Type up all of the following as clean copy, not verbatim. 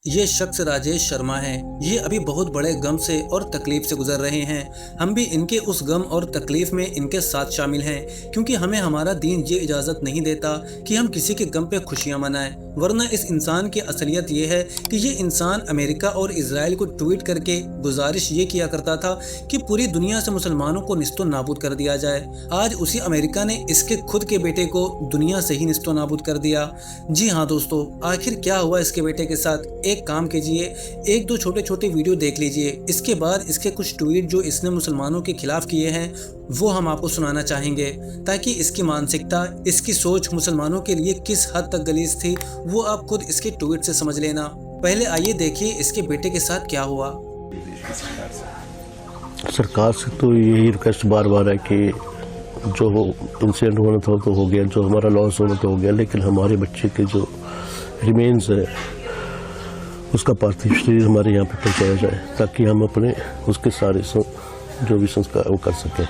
ये शख्स राजेश शर्मा हैं। ये अभी बहुत बड़े गम से और तकलीफ से गुजर रहे हैं। हम भी इनके उस गम और तकलीफ में इनके साथ शामिल हैं, क्योंकि हमें हमारा दीन ये इजाज़त नहीं देता कि हम किसी के गम पे खुशियां मनाएं। वरना इस इंसान की असलियत ये है कि ये इंसान अमेरिका और इजराइल को ट्वीट करके गुजारिश ये किया करता था कि पूरी दुनिया से मुसलमानों को निस्तो नाबूद कर दिया जाए। आज उसी अमेरिका ने इसके खुद के बेटे को दुनिया से ही निस्तो नाबूद कर दिया। जी हाँ दोस्तों, आखिर क्या हुआ इसके बेटे के साथ? एक काम कीजिए, एक दो छोटे छोटे वीडियो देख लीजिए। इसके बाद इसके कुछ ट्वीट जो इसने मुसलमानों के खिलाफ किए हैं वो हम आपको सुनाना चाहेंगे, ताकि इसकी मानसिकता, इसकी सोच मुसलमानों के लिए किस हद तक गलीज थी वो आप खुद इसके ट्वीट से समझ लेना। पहले आइए देखिए इसके बेटे के साथ क्या हुआ। सरकार से तो यही रिक्वेस्ट बार बार है कि जो इंसिडेंट होना था तो हो गया, जो हमारा लॉस होना तो हो गया, लेकिन हमारे बच्चे के जो रिमेन्स है उसका पार्थिव शरीर हमारे यहाँ पे पहुँचाया जाए, ताकि हम अपने उसके सारे जो भी संस्कार वो कर सकें।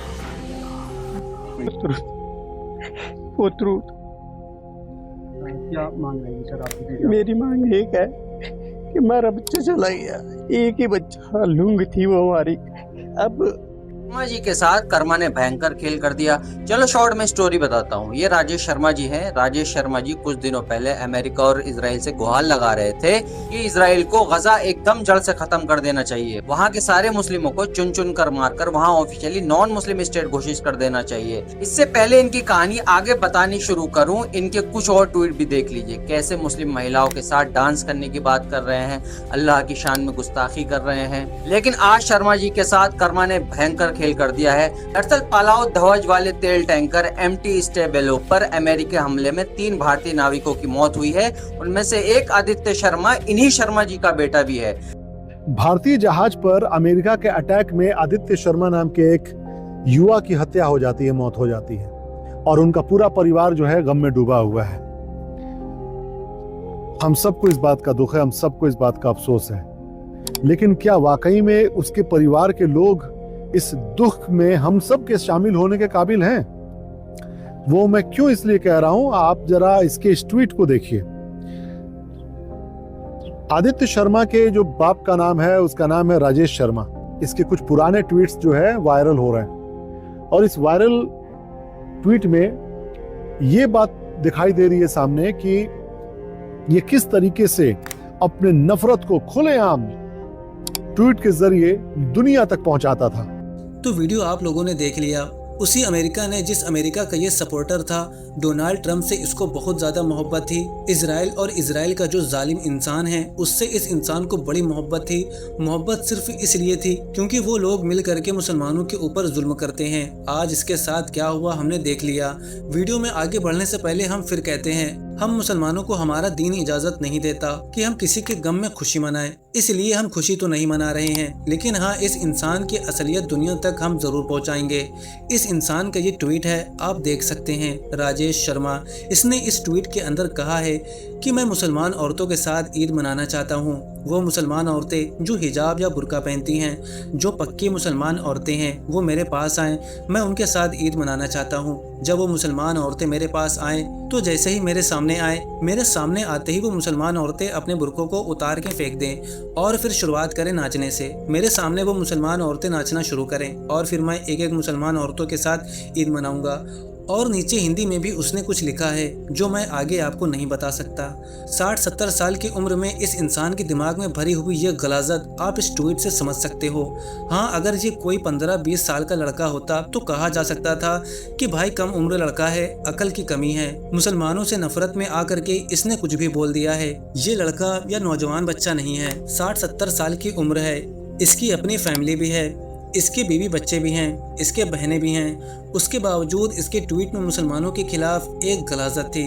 क्या मांग रहे हैं सर आप? मेरी मांग एक है कि हमारा बच्चा चला गया, एक ही बच्चा लूंग थी वो हमारी। अब शर्मा जी के साथ कर्मा ने भयंकर खेल कर दिया। चलो शॉर्ट में स्टोरी बताता हूँ। ये राजेश शर्मा जी हैं। राजेश शर्मा जी कुछ दिनों पहले अमेरिका और इजराइल से गुहार लगा रहे थे कि इजराइल को गजा एकदम जड़ से खत्म कर देना चाहिए, वहाँ के सारे मुस्लिमों को चुन चुन कर मारकर वहाँ ऑफिशियली नॉन मुस्लिम स्टेट घोषित कर देना चाहिए। इससे पहले इनकी कहानी आगे बतानी शुरू करूँ, इनके कुछ और ट्वीट भी देख लीजिए। कैसे मुस्लिम महिलाओं के साथ डांस करने की बात कर रहे हैं, अल्लाह की शान में गुस्ताखी कर रहे हैं। लेकिन आज शर्मा जी के साथ कर्मा ने भयंकर खेल कर दिया है। दरअसल पालाव ध्वज वाले तेल टैंकर एमटी स्टेबेलो पर अमेरिकी हमले में 3 भारतीय नाविकों की मौत हुई है। उनमें से एक आदित्य शर्मा इन्हीं शर्मा जी का बेटा भी है। भारतीय जहाज पर अमेरिका के अटैक में आदित्य शर्मा नाम के एक युवा की हत्या हो जाती है, मौत हो जाती है, और उनका पूरा परिवार जो है गम में डूबा हुआ है। हम सबको इस बात का दुख है, हम सबको इस बात का अफसोस है, लेकिन क्या वाकई में उसके परिवार के लोग इस दुख में हम सब के शामिल होने के काबिल हैं? वो मैं क्यों इसलिए कह रहा हूं, आप जरा इसके इस ट्वीट को देखिए। आदित्य शर्मा के जो बाप का नाम है उसका नाम है राजेश शर्मा। इसके कुछ पुराने ट्वीट्स जो है वायरल हो रहे हैं, और इस वायरल ट्वीट में ये बात दिखाई दे रही है सामने कि ये किस तरीके से अपने नफरत को खुलेआम ट्वीट के जरिए दुनिया तक पहुंचाता था। तो वीडियो आप लोगों ने देख लिया। उसी अमेरिका ने, जिस अमेरिका का ये सपोर्टर था, डोनाल्ड ट्रंप से इसको बहुत ज़्यादा मोहब्बत थी। इजराइल और इजराइल का जो जालिम इंसान है उससे इस इंसान को बड़ी मोहब्बत थी। मोहब्बत सिर्फ इसलिए थी क्योंकि वो लोग मिल करके मुसलमानों के ऊपर जुल्म करते हैं। आज इसके साथ क्या हुआ हमने देख लिया। वीडियो में आगे बढ़ने से पहले हम फिर कहते हैं, हम मुसलमानों को हमारा दीन इजाज़त नहीं देता कि हम किसी के गम में खुशी मनाएं, इसलिए हम खुशी तो नहीं मना रहे हैं, लेकिन हाँ, इस इंसान की असलियत दुनिया तक हम ज़रूर पहुँचाएंगे। इस इंसान का ये ट्वीट है, आप देख सकते हैं, राजेश शर्मा। इसने इस ट्वीट के अंदर कहा है कि मैं मुसलमान औरतों के साथ ईद मनाना चाहता हूँ। वो मुसलमान औरतें जो हिजाब या बुर्का पहनती हैं, जो पक्की मुसलमान औरतें हैं, वो मेरे पास आएँ, मैं उनके साथ ईद मनाना चाहता हूँ। जब वो मुसलमान औरतें मेरे पास आएँ तो जैसे ही मेरे सामने आते ही वो मुसलमान औरतें अपने बुर्कों को उतार के फेंक दें और फिर शुरुआत करें नाचने से। मेरे सामने वो मुसलमान औरतें नाचना शुरू करें और फिर मैं एक एक मुसलमान औरतों के साथ ईद मनाऊंगा। और नीचे हिंदी में भी उसने कुछ लिखा है जो मैं आगे आपको नहीं बता सकता। 60-70 साल की उम्र में इस इंसान के दिमाग में भरी हुई यह गलाजत आप इस ट्वीट से समझ सकते हो। हाँ, अगर ये कोई 15-20 साल का लड़का होता तो कहा जा सकता था कि भाई कम उम्र लड़का है, अकल की कमी है। मुसलमानों से नफरत में आकर के इसने कुछ भी बोल दिया है। ये लड़का या नौजवान बच्चा नहीं है, 60-70 साल की उम्र है, इसकी अपनी फैमिली भी है, इसके बीवी बच्चे भी हैं, इसके बहनें भी हैं। उसके बावजूद इसके ट्वीट में मुसलमानों के खिलाफ एक गलाजत थी,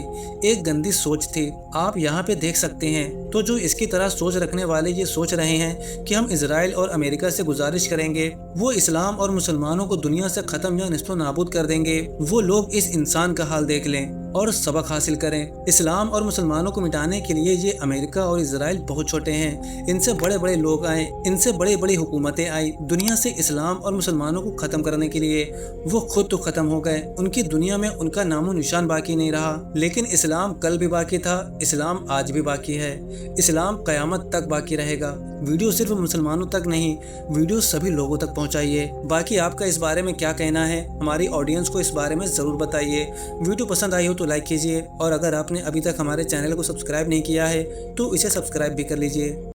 एक गंदी सोच थी। आप यहाँ पे देख सकते हैं। तो जो इसकी तरह सोच रखने वाले ये सोच रहे हैं कि हम इजराइल और अमेरिका से गुजारिश करेंगे, वो इस्लाम और मुसलमानों को दुनिया से ख़त्म या निस्तो नाबूद कर देंगे, वो लोग इस इंसान का हाल देख लें। और सबक हासिल करें। इस्लाम और मुसलमानों को मिटाने के लिए ये अमेरिका और इजराइल बहुत छोटे हैं। इनसे बड़े बड़े लोग आए, इनसे बड़ी बड़ी हुकूमतें आई दुनिया से इस्लाम और मुसलमानों को ख़त्म करने के लिए। वो खुद तो ख़त्म हो गए, उनकी दुनिया में उनका नामो निशान बाकी नहीं रहा। लेकिन इस्लाम कल भी बाकी था, इस्लाम आज भी बाकी है, इस्लाम क़यामत तक बाकी रहेगा। वीडियो सिर्फ मुसलमानों तक नहीं, वीडियो सभी लोगों तक पहुंचाइए। बाकी आपका इस बारे में क्या कहना है, हमारी ऑडियंस को इस बारे में ज़रूर बताइए। वीडियो पसंद आई हो तो लाइक कीजिए और अगर आपने अभी तक हमारे चैनल को सब्सक्राइब नहीं किया है तो इसे सब्सक्राइब भी कर लीजिए।